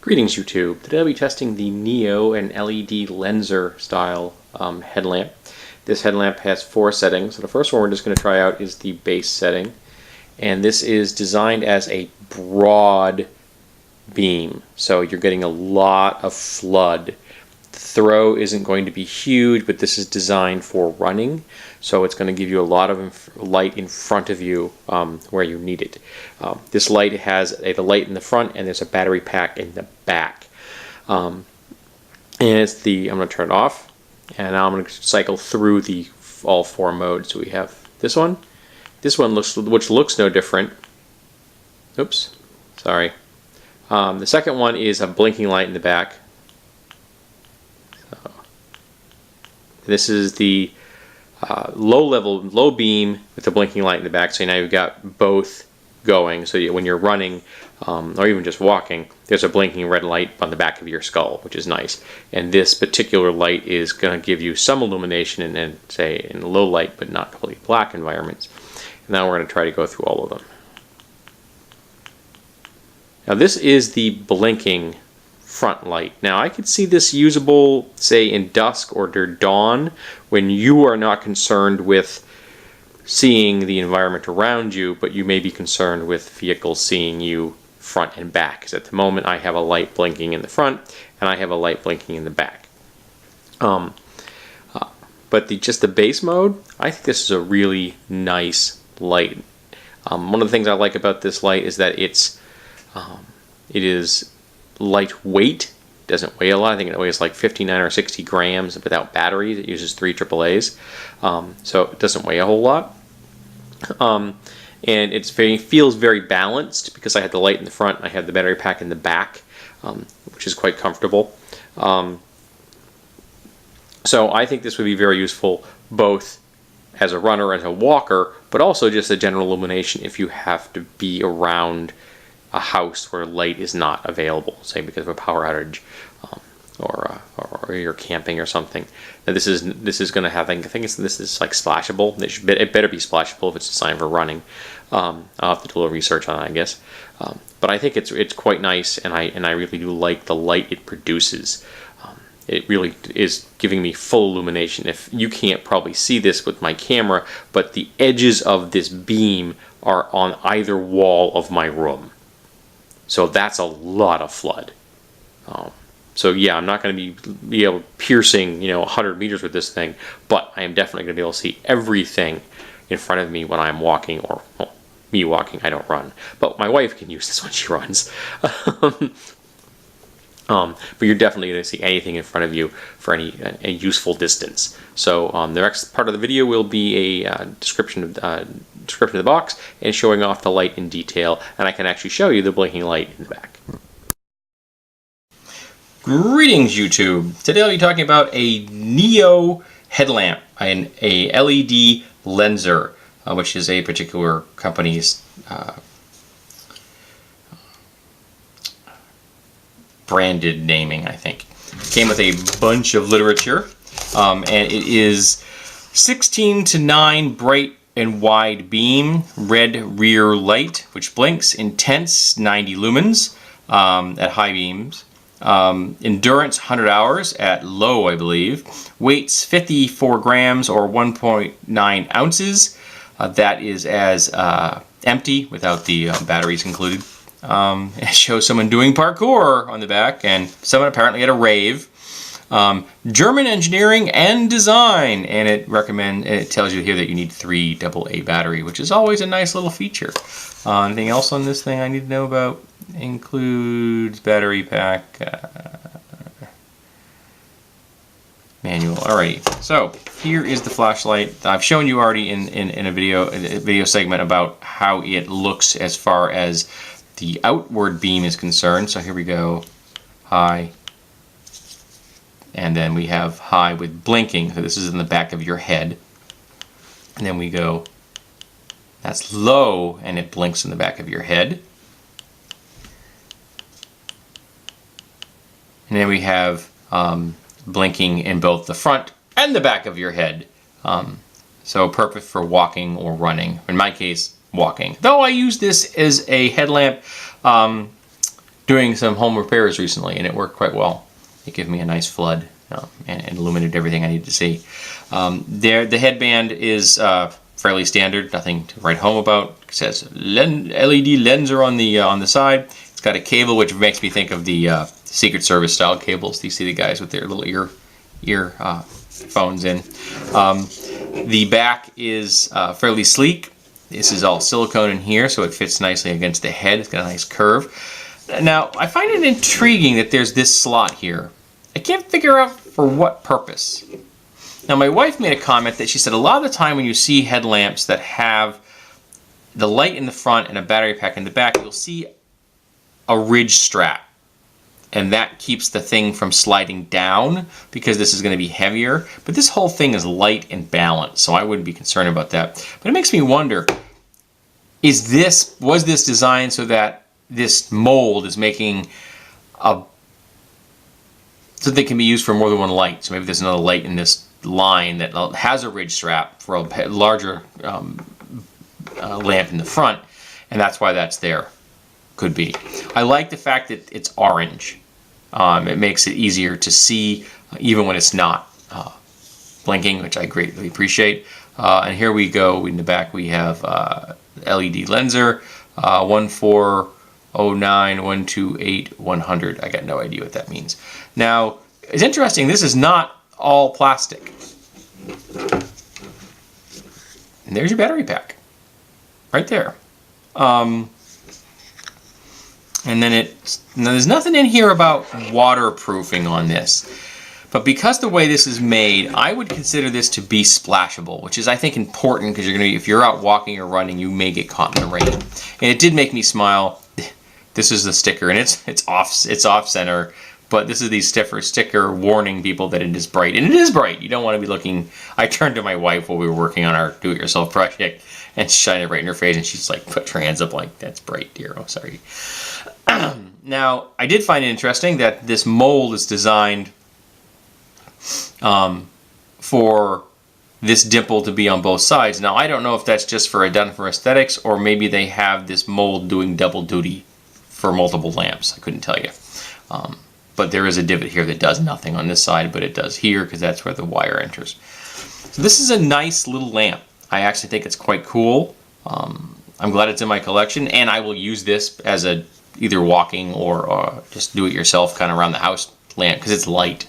Greetings YouTube. Today I'll be testing the Neo and LED Lenser style headlamp. This headlamp has 4 settings. So the first one we're just going to try out is the base setting. And this is designed as a broad beam. So you're getting a lot of flood. The throw isn't going to be huge, but this is designed for running. So it's going to give you a lot of light in front of you where you need it. This light has the light in the front, and there's a battery pack in the back. And it's I'm going to turn it off, and now I'm going to cycle through all 4 modes. So we have this one. This one which looks no different. Oops, sorry. The second one is a blinking light in the back. So, this is the low beam with the blinking light in the back. So now you've got both going. So when you're running or even just walking, there's a blinking red light on the back of your skull, which is nice. And this particular light is going to give you some illumination in say in low light but not completely black environments. And now we're going to try to go through all of them. Now this is the blinking front light. Now I could see this usable, say, in dusk or dawn, when you are not concerned with seeing the environment around you, but you may be concerned with vehicles seeing you front and back. Because at the moment I have a light blinking in the front and I have a light blinking in the back. But just the base mode, I think this is a really nice light. One of the things I like about this light is that it is lightweight. It doesn't weigh a lot. I think it weighs like 59 or 60 grams without batteries. It uses 3 AAAs, so it doesn't weigh a whole lot. And it feels very balanced because I have the light in the front and I have the battery pack in the back, which is quite comfortable. So I think this would be very useful both as a runner, as a walker, but also just a general illumination if you have to be around a house where light is not available, say because of a power outage, or you're camping or something. Now this is going to have, this is like splashable. It better be splashable if it's designed for running. I'll have to do a little research on it, I guess. But I think it's quite nice, and I really do like the light it produces. It really is giving me full illumination. If you can't probably see this with my camera, but the edges of this beam are on either wall of my room. So that's a lot of flood. So yeah, I'm not going to be able piercing 100 meters with this thing, but I am definitely going to be able to see everything in front of me when I'm walking, or me walking. I don't run, but my wife can use this when she runs. But you're definitely going to see anything in front of you for a useful distance. So the next part of the video will be a description of the box and showing off the light in detail, and I can actually show you the blinking light in the back. Greetings YouTube! Today I'll be talking about a Neo headlamp, a LED Lenser, which is a particular company's branded naming, I think. It came with a bunch of literature, and it is 16:9 bright and wide beam, red rear light, which blinks, intense 90 lumens at high beams, endurance 100 hours at low, I believe, weights 54 grams or 1.9 ounces. That is as empty without the batteries included. It shows someone doing parkour on the back, and someone apparently at a rave. German engineering and design, and it tells you here that you need 3 AA battery, which is always a nice little feature. Anything else on this thing I need to know about? Includes battery pack, manual. Alrighty, so here is the flashlight. I've shown you already in a video segment about how it looks as far as the outward beam is concerned. So here we go, high, and then we have high with blinking. So this is in the back of your head. And then we go, that's low, and it blinks in the back of your head. And then we have blinking in both the front and the back of your head. So perfect for walking or running. In my case, walking. Though I use this as a headlamp doing some home repairs recently, and it worked quite well. It gave me a nice flood and illuminated everything I needed to see. The headband is fairly standard, nothing to write home about. It says LED lenser on the side. It's got a cable which makes me think of the Secret Service style cables. You see the guys with their little ear phones in. The back is fairly sleek. This is all silicone in here, so it fits nicely against the head. It's got a nice curve. Now, I find it intriguing that there's this slot here. I can't figure out for what purpose. Now, my wife made a comment that she said a lot of the time when you see headlamps that have the light in the front and a battery pack in the back, you'll see a ridge strap. And that keeps the thing from sliding down because this is going to be heavier. But this whole thing is light and balanced, so I wouldn't be concerned about that. But it makes me wonder, was this designed so that this mold is making so they can be used for more than one light? So maybe there's another light in this line that has a ridge strap for a larger lamp in the front, and that's why that's there. Could be. I like the fact that it's orange. It makes it easier to see even when it's not blinking, which I greatly appreciate. And here we go. In the back we have LED lenser, 1409, 128, 100. I got no idea what that means. Now, it's interesting, this is not all plastic. And there's your battery pack. Right there. And then now there's nothing in here about waterproofing on this. But because the way this is made, I would consider this to be splashable, which is, I think, important because if you're out walking or running, you may get caught in the rain. And it did make me smile. This is the sticker, and it's off center, but this is the sticker warning people that it is bright, and it is bright. You don't want to be looking. I turned to my wife while we were working on our do-it-yourself project and shined it right in her face, and she's like, put her hands up like, that's bright, dear. Oh, sorry. Now, I did find it interesting that this mold is designed for this dimple to be on both sides. Now, I don't know if that's just done for aesthetics, or maybe they have this mold doing double duty for multiple lamps. I couldn't tell you. But there is a divot here that does nothing on this side, but it does here because that's where the wire enters. So this is a nice little lamp. I actually think it's quite cool. I'm glad it's in my collection, and I will use this as a either walking or just do-it-yourself kind of around the house lamp because it's light,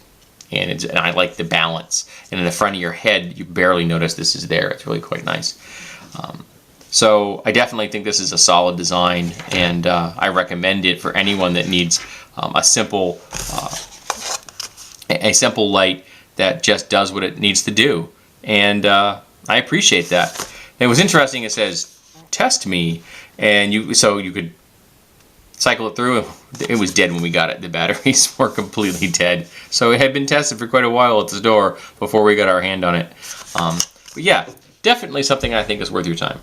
and I like the balance. And in the front of your head, you barely notice this is there. It's really quite nice. So I definitely think this is a solid design, and I recommend it for anyone that needs a simple light that just does what it needs to do. And I appreciate that. And it was interesting. It says "test me," and you could cycle it through. It was dead when we got it. The batteries were completely dead. So it had been tested for quite a while at the store before we got our hand on it. But yeah, definitely something I think is worth your time.